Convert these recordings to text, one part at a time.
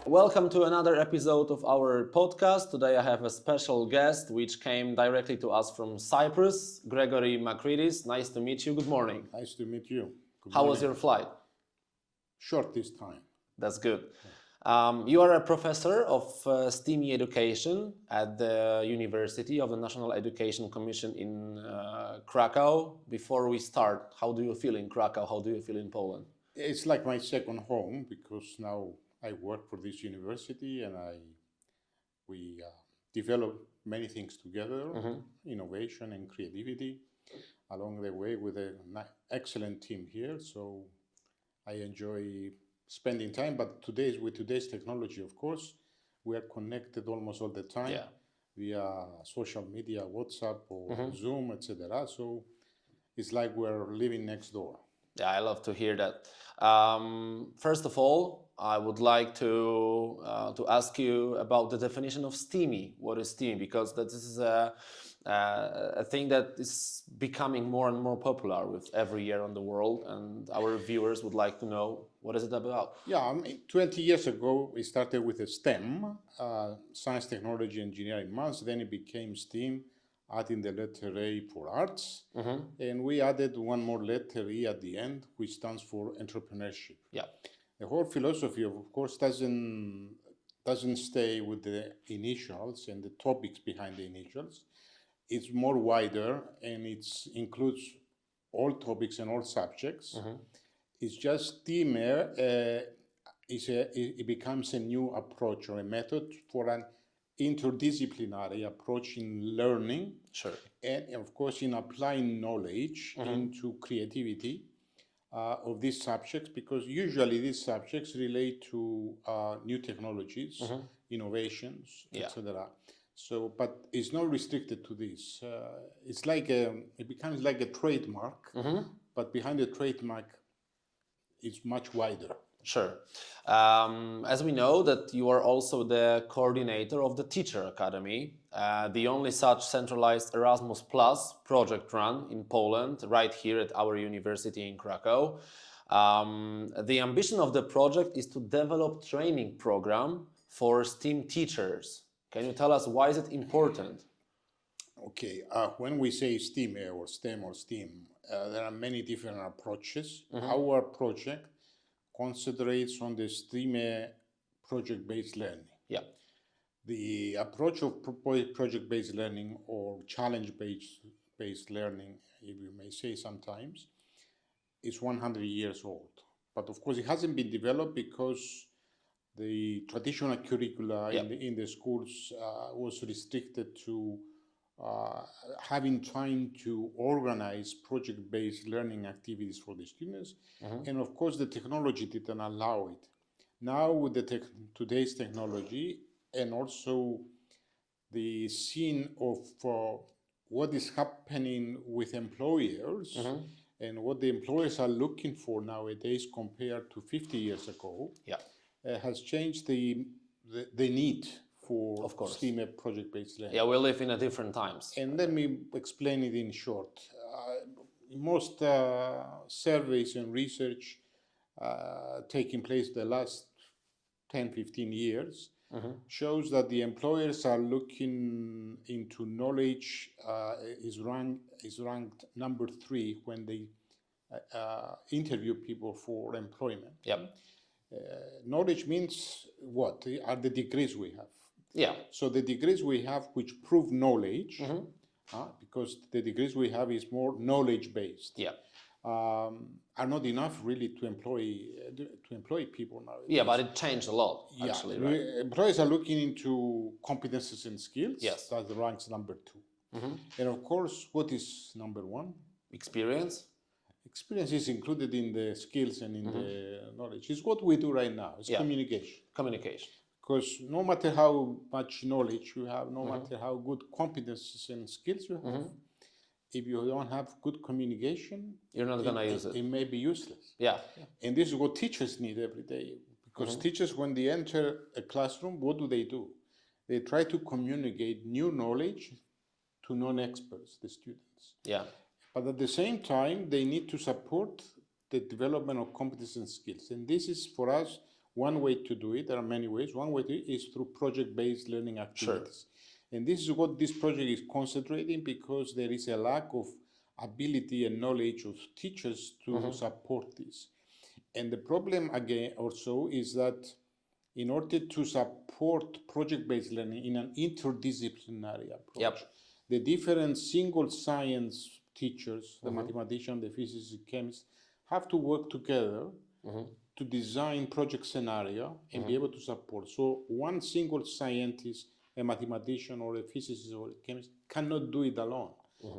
Welcome to another episode of our podcast. Today I have a special guest which came directly to us from Cyprus, Gregory Makridis. Nice to meet you. Good morning. Nice to meet you. Good How was morning. your flight? Short this time. That's good. You are a professor of STEAM education at the University of the National Education Commission in Krakow. Before we start, how do you feel in Krakow? How do you feel in Poland? It's like my second home because now I work for this university and we develop many things together, innovation and creativity along the way with an excellent team here. So I enjoy spending time, but with today's technology, of course, we are connected almost all the time via social media, WhatsApp or Zoom, etc. So it's like we're living next door. Yeah, I love to hear that. First of all, I would like to ask you about the definition of STEAMy. What is STEAM? Because this is a thing that is becoming more and more popular with every year on the world, and our viewers would like to know what is it about. Yeah, 20 years ago we started with a STEM, science, technology, engineering, maths. Then it became STEAM, adding the letter A for arts, and we added one more letter E at the end, which stands for entrepreneurship. Yeah. The whole philosophy, of course, doesn't stay with the initials and the topics behind the initials. It's more wider and it includes all topics and all subjects. It's just STEAM. It becomes a new approach or a method for an interdisciplinary approach in learning, and of course in applying knowledge into creativity of these subjects, because usually these subjects relate to new technologies, innovations, etc. So, but it's not restricted to this. It's like it becomes like a trademark, but behind the trademark is much wider. Sure. As we know that you are also the coordinator of the Teacher Academy, the only such centralized Erasmus Plus project run in Poland, right here at our university in Krakow. The ambition of the project is to develop training program for STEAM teachers. Can you tell us why is it important? Okay, when we say STEAM or STEM or STEAM, there are many different approaches. Our project concentrates on the STEAM project-based learning. Yeah. The approach of project-based learning or challenge-based learning, if you may say sometimes, is 100 years old. But of course, it hasn't been developed because the traditional curricula in the schools was restricted to having time to organize project-based learning activities for the students. And of course, the technology didn't allow it. Now with today's technology and also the scene of what is happening with employers and what the employers are looking for nowadays compared to 50 years ago, has changed the need for STEAM project-based learning. Yeah, we live in a different times. And let me explain it in short. Most surveys and research taking place the last 10, 15 years shows that the employers are looking into knowledge is ranked number 3 when they interview people for employment. Knowledge means what? Are the degrees we have. Yeah. So the degrees we have which prove knowledge, because the degrees we have is more knowledge-based, are not enough really to employ people nowadays. Yeah, but it changed a lot, actually, right? Employers are looking into competences and skills. Yes. That ranks number 2. And of course, what is number 1? Experience. Experience is included in the skills and in the knowledge. It's what we do right now. It's communication. Communication. Because no matter how much knowledge you have, no matter how good competences and skills you have, if you don't have good communication, you're not going to use it. It may be useless. Yeah. And this is what teachers need every day. Because teachers, when they enter a classroom, what do? They try to communicate new knowledge to non-experts, the students. Yeah. But at the same time, they need to support the development of competence and skills. And this is, for us, One way to do it, there are many ways. One way to do it is through project-based learning activities. And this is what this project is concentrating, because there is a lack of ability and knowledge of teachers to support this. And the problem again also is that in order to support project-based learning in an interdisciplinary approach, the different single science teachers, the mathematician, the physicist, the chemist, have to work together to design project scenario and be able to support. So one single scientist, a mathematician or a physicist or a chemist, cannot do it alone.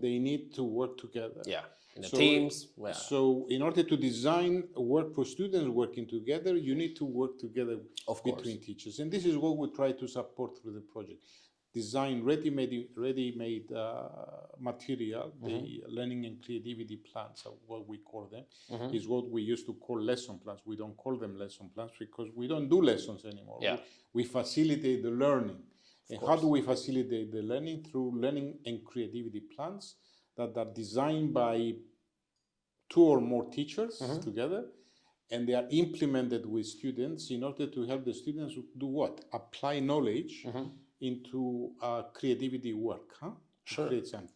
They need to work together. Yeah, in the teams. So in order to design work for students working together, you need to work together between teachers. And this is what we try to support through the project. Design ready-made material, the learning and creativity plans, are what we call them, is what we used to call lesson plans. We don't call them lesson plans because we don't do lessons anymore. We facilitate the learning. And how do we facilitate the learning? Through learning and creativity plans that are designed by 2 or more teachers together, and they are implemented with students in order to help the students do what? Apply knowledge into creativity work, create something.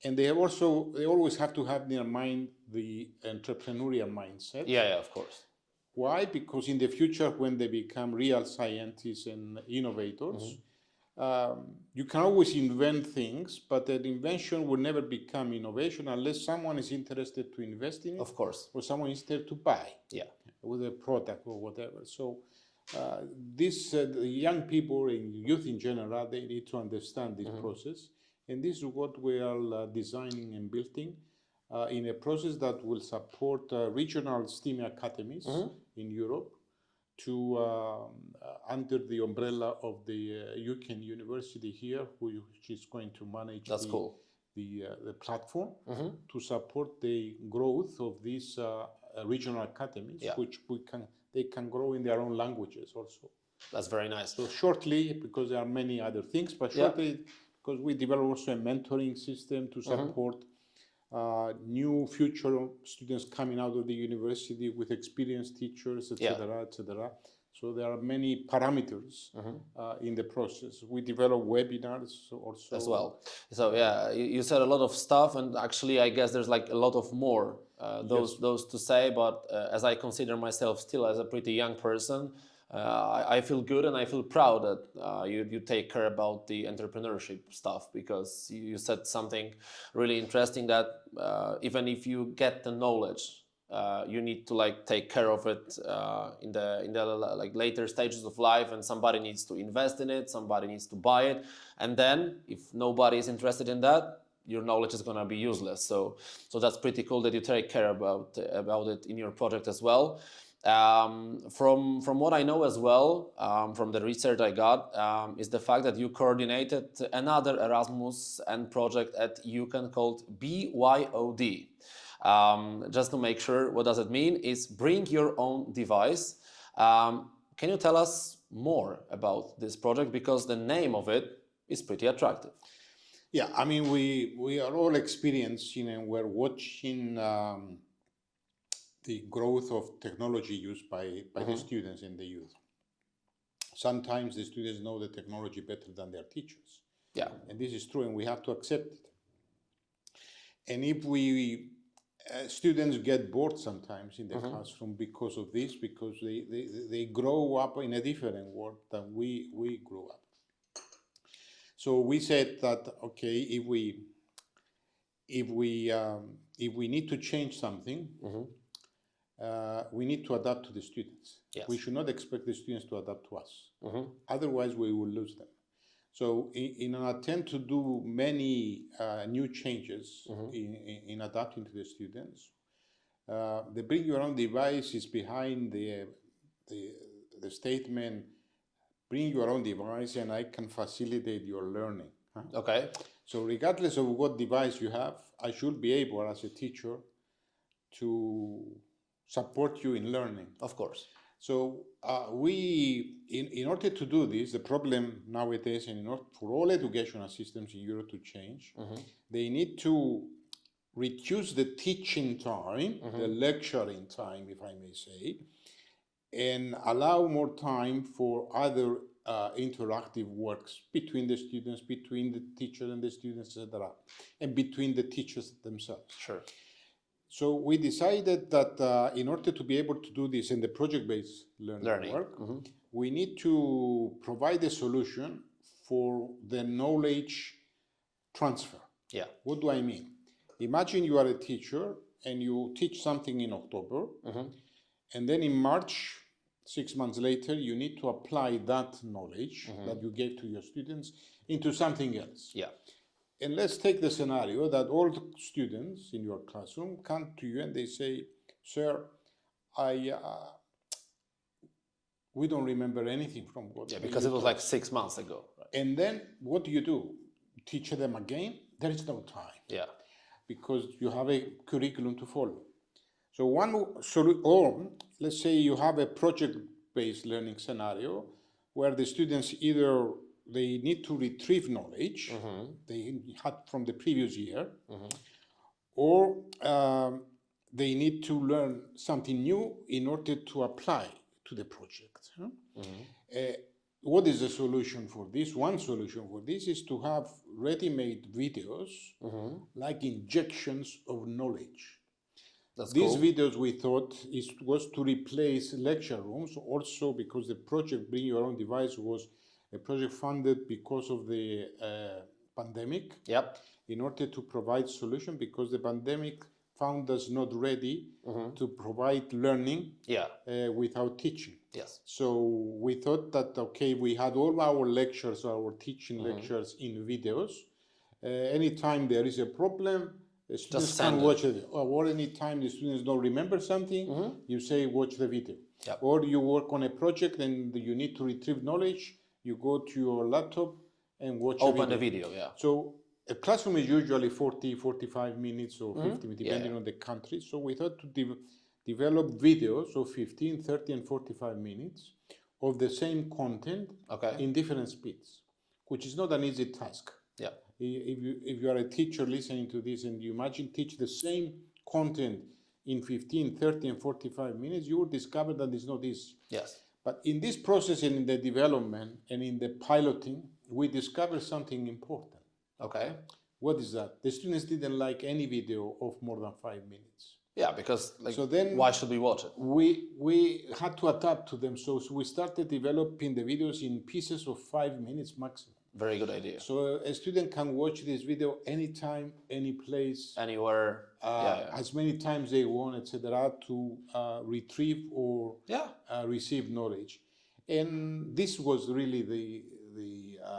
And they always have to have in their mind the entrepreneurial mindset. Of course. Why? Because in the future, when they become real scientists and innovators, you can always invent things, but that invention will never become innovation unless someone is interested to invest in it. Of course. Or someone is there to buy. With a product or whatever. So the young people and youth in general, they need to understand this process. And this is what we are designing and building in a process that will support regional STEAM academies in Europe to under the umbrella of the UK University here, which is going to manage the platform to support the growth of these regional academies, which they can grow in their own languages also. That's very nice. So shortly, because there are many other things, but shortly, because we develop also a mentoring system to support new future students coming out of the university with experienced teachers, etc., etc. So there are many parameters in the process. We develop webinars also as well. So you said a lot of stuff, and actually I guess there's like a lot of more those to say. But as I consider myself still as a pretty young person, I feel good and I feel proud that you take care about the entrepreneurship stuff, because you said something really interesting that even if you get the knowledge, you need to like take care of it in the like later stages of life, and somebody needs to invest in it, somebody needs to buy it, and then if nobody is interested in that, your knowledge is gonna be useless. So that's pretty cool that you take care about it in your project as well. From what I know as well, from the research I got, is the fact that you coordinated another Erasmus and project at UCAN called BYOD. Just to make sure, what does it mean? Is bring your own device. Can you tell us more about this project, because the name of it is pretty attractive? Yeah, I mean, we are all experiencing and we're watching the growth of technology used by the students and the youth. Sometimes the students know the technology better than their teachers. Yeah. And this is true, and we have to accept it. And if students get bored sometimes in the classroom because of this, because they grow up in a different world than we grew up. So we said that, okay, if we need to change something, we need to adapt to the students. Yes. We should not expect the students to adapt to us. Otherwise, we will lose them. So in an attempt to do many new changes in adapting to the students, the bring your own device is behind the statement, bring your own device and I can facilitate your learning. Okay. So regardless of what device you have, I should be able as a teacher to support you in learning. Of course. So in order to do this, the problem nowadays, and in order for all educational systems in Europe to change, they need to reduce the teaching time, the lecturing time, if I may say, and allow more time for other interactive works between the students, between the teacher and the students, etc., and between the teachers themselves. Sure. So we decided that in order to be able to do this in the project-based learning work, we need to provide a solution for the knowledge transfer. Yeah. What do I mean? Imagine you are a teacher and you teach something in October, and then in March, 6 months later, you need to apply that knowledge that you gave to your students into something else. Yeah. And let's take the scenario that all the students in your classroom come to you and they say, "Sir, we don't remember anything from what." Yeah, because it was like 6 months ago. Right? And then what do? Teach them again? There is no time. Yeah. Because you have a curriculum to follow. So or let's say you have a project-based learning scenario where the students either they need to retrieve knowledge they had from the previous year, or they need to learn something new in order to apply to the project. What is the solution for this? One solution for this is to have ready-made videos, like injections of knowledge. That's These cool. videos we thought was to replace lecture rooms, also because the project Bring Your Own Device was a project funded because of the pandemic. Yep. In order to provide solution, because the pandemic found us not ready to provide learning without teaching. Yes. So we thought that, okay, we had all our lectures, our teaching lectures in videos. Anytime there is a problem, the students can watch it. Or anytime the students don't remember something, you say, watch the video. Yep. Or you work on a project and you need to retrieve knowledge, you go to your laptop and watch Open the video, yeah. So a classroom is usually 40, 45 minutes or 50 minutes, depending on the country. So we thought to develop videos of 15, 30, and 45 minutes of the same content in different speeds, which is not an easy task. Yeah. If you are a teacher listening to this and you imagine teach the same content in 15, 30, and 45 minutes, you will discover that it's not easy. Yes. But in this process and in the development and in the piloting, we discovered something important. Okay. What is that? The students didn't like any video of more than 5 minutes. Yeah, because so then why should we watch it? We had to adapt to them. So we started developing the videos in pieces of 5 minutes maximum. Very good idea. So a student can watch this video anytime, any place, anywhere, as many times they want, etc., to retrieve or receive knowledge. And this was really the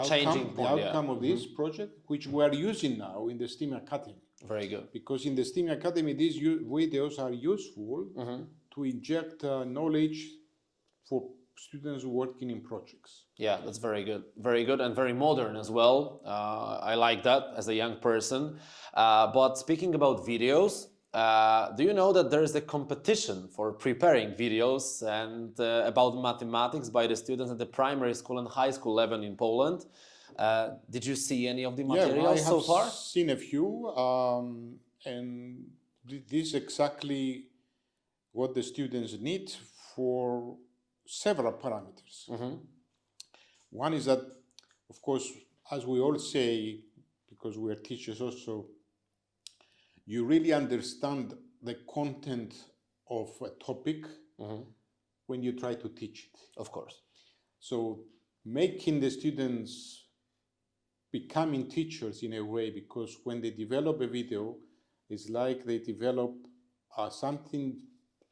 outcome of this project, which we are using now in the STEAM Academy. Very good. Because in the STEAM Academy, these videos are useful to inject knowledge for students working in projects. Yeah, that's very good. Very good and very modern as well. I like that as a young person. But speaking about videos, do you know that there is a competition for preparing videos and about mathematics by the students at the primary school and high school level in Poland? Did you see any of the materials so far? I have seen a few, and this is exactly what the students need for several parameters. One is that, of course, as we all say, because we are teachers also, you really understand the content of a topic when you try to teach it. Of course. So making the students becoming teachers in a way, because when they develop a video, it's like they develop something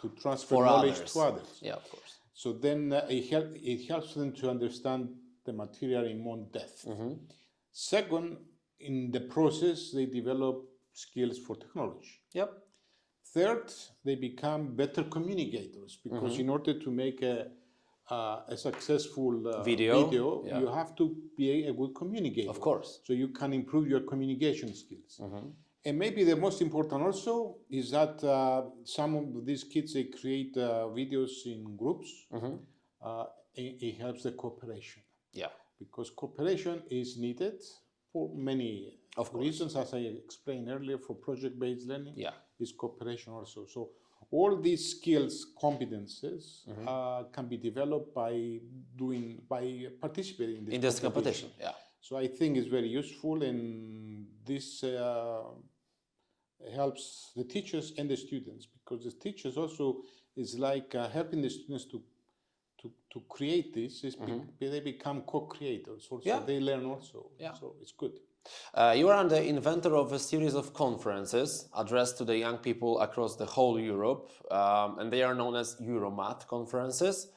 to transfer knowledge to others. Yeah, of course. So then it helps them to understand the material in more depth. Second, in the process, they develop skills for technology. Yep. Third, they become better communicators, because in order to make a successful video you have to be a good communicator. Of course. So you can improve your communication skills. And maybe the most important also is that some of these kids, they create videos in groups. It helps the cooperation. Yeah. Because cooperation is needed for many reasons, as I explained earlier, for project-based learning. Yeah. Is cooperation also. So All these skills, competences can be developed by participating in In this competition, yeah. So I think it's very useful, and this helps the teachers and the students, because the teachers also is like helping the students to create this. They become co-creators also. Yeah. They learn also. Yeah. So it's good. You are the inventor of a series of conferences addressed to the young people across the whole Europe, and they are known as Euromath conferences.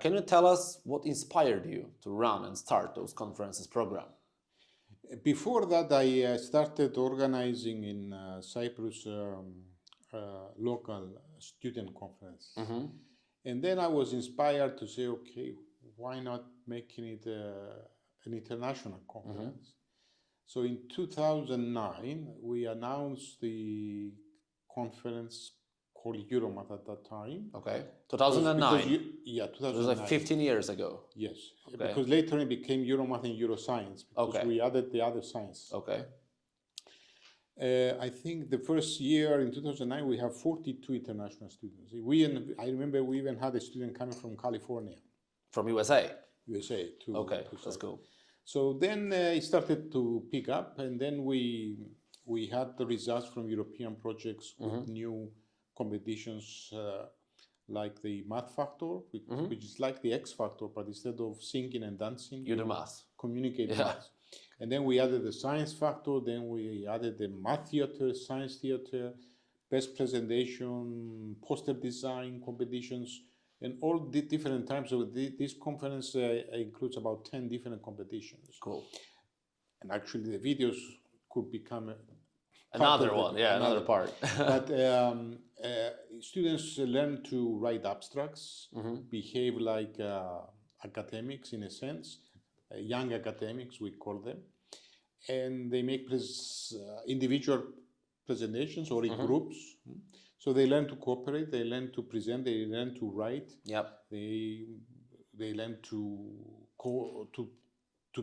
Can you tell us what inspired you to run and start those conferences program? Before that, I started organizing in Cyprus local student conference. And then I was inspired to say, okay, why not making it an international conference? So in 2009, we announced the conference called Euromath at that time. Okay, 2009. Yeah, 2009. It was like 15 years ago. Yes, Okay. because later it became Euromath and Euroscience, because Okay. we added the other science. Okay. I think the first year in 2009 we have 42 international students. I remember we even had a student coming from California. From USA? USA too. Okay, that's cool. So then it started to pick up, and then we had the results from European projects with new competitions like the Math Factor, which is like the X Factor, but instead of singing and dancing, you do math. Communicate math. And then we added the Science Factor, then we added the Math Theater, Science Theater, Best Presentation, Poster Design competitions, and all the different types of this conference includes about 10 different competitions. Cool. And actually the videos could become another one, another part. But students learn to write abstracts, behave like academics in a sense, young academics we call them, and they make individual presentations or in groups. So they learn to cooperate, they learn to present, they learn to write. Yep. They learn to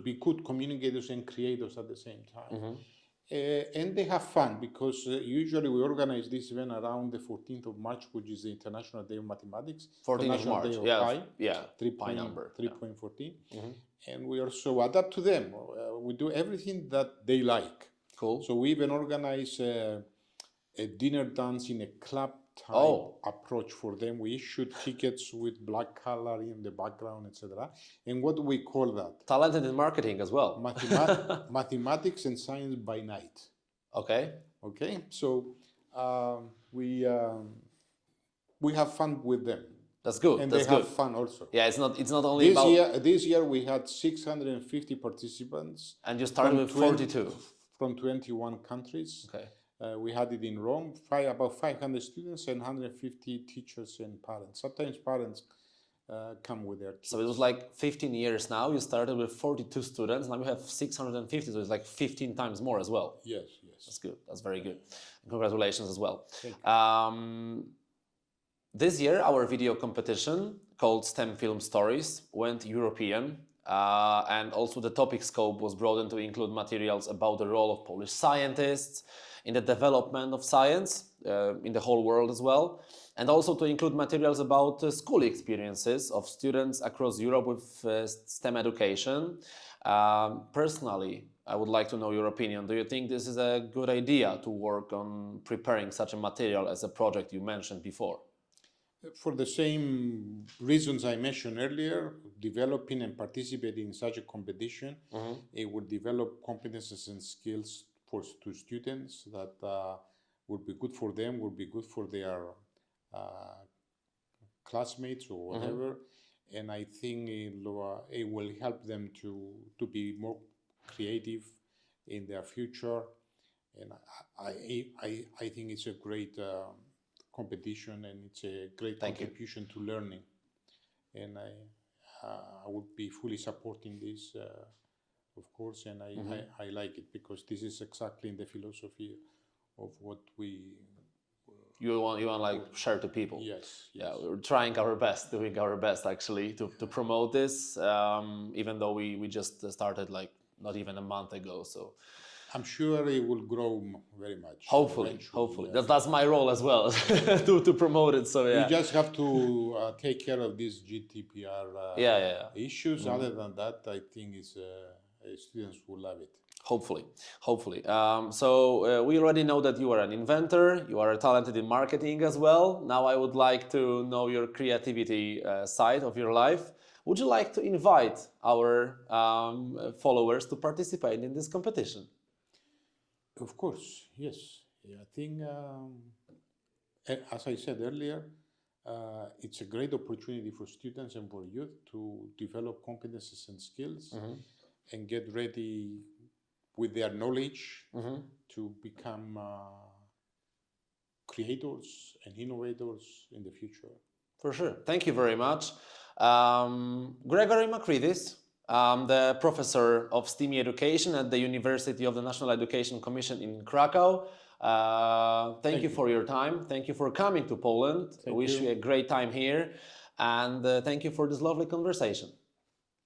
be good communicators and creators at the same time. And they have fun, because usually we organize this event around the 14th of March, which is the International Day of Mathematics. 14th of March, Pi, 3 number. 3.14. And we also adapt to them. We do everything that they like. Cool. So we even organize a dinner dance in a club type approach for them. We issue tickets with black color in the background, etc. And what do we call that? Talented in marketing as well. Mathematics and science by night. Okay. Okay. So we have fun with them. That's good. And That's they good. have fun also. Yeah, it's not only this year we had 650 participants. And you started with 42 from 21 countries. Okay. We had it in Rome, about 500 students and 150 teachers and parents. Sometimes parents come with their kids. So it was like 15 years now. You started with 42 students. Now you have 650, so it's like 15 times more as well. Yes. That's good. That's very good. Congratulations as well. Thank you. This year, our video competition called STEM Film Stories went European. And also the topic scope was broadened to include materials about the role of Polish scientists in the development of science in the whole world as well, and also to include materials about school experiences of students across Europe with STEM education. Personally, I would like to know your opinion. Do you think this is a good idea to work on preparing such a material as a project you mentioned before? For the same reasons I mentioned earlier, developing and participating in such a competition, it will develop competences and skills to students that would be good for them, would be good for their classmates or whatever. And I think it will help them to be more creative in their future. And I think it's a great competition, and it's a great contribution to learning. And I would be fully supporting this, of course, and I like it, because this is exactly in the philosophy of what you want like share to people. Yes. Yeah, we're trying our best, doing our best actually to promote this, even though we just started like not even a month ago. So I'm sure it will grow very much. Hopefully, eventually, hopefully. yes. That's my role as well, to promote it. So You yeah. just have to take care of these GDPR Yeah. issues. Other than that, I think students will love it. Hopefully. We already know that you are an inventor, you are talented in marketing as well. Now I would like to know your creativity side of your life. Would you like to invite our followers to participate in this competition? Of course, yes. Yeah, I think, as I said earlier, it's a great opportunity for students and for youth to develop competences and skills and get ready with their knowledge to become creators and innovators in the future. For sure. Thank you very much. Gregory Makridis, the professor of STEAM education at the University of the National Education Commission in Krakow. Thank you for your time. Thank you for coming to Poland. I wish you a great time here. And thank you for this lovely conversation.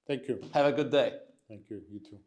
Thank you. Have a good day. Thank you. You too.